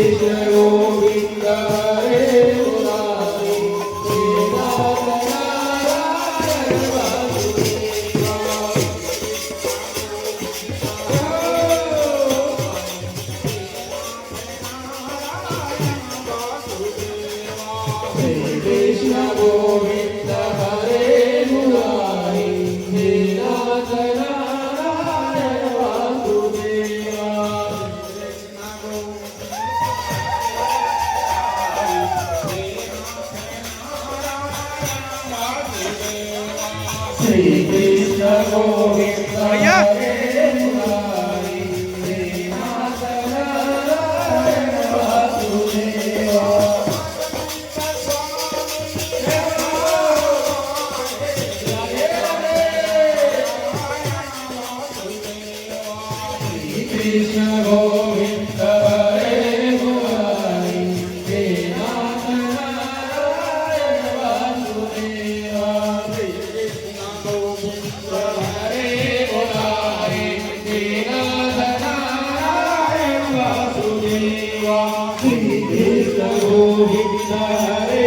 Krishna Govinda Hare Murari He Nath Narayana Vasudeva Shri Krishna Govinda Hare Murari He Nath Narayana Vasudeva Krishna Govinda Hare Murari He Nath Narayana Vasudeva Krishna Govinda Hare Murari He Nath Narayana Vasudeva Krishna Govinda Hare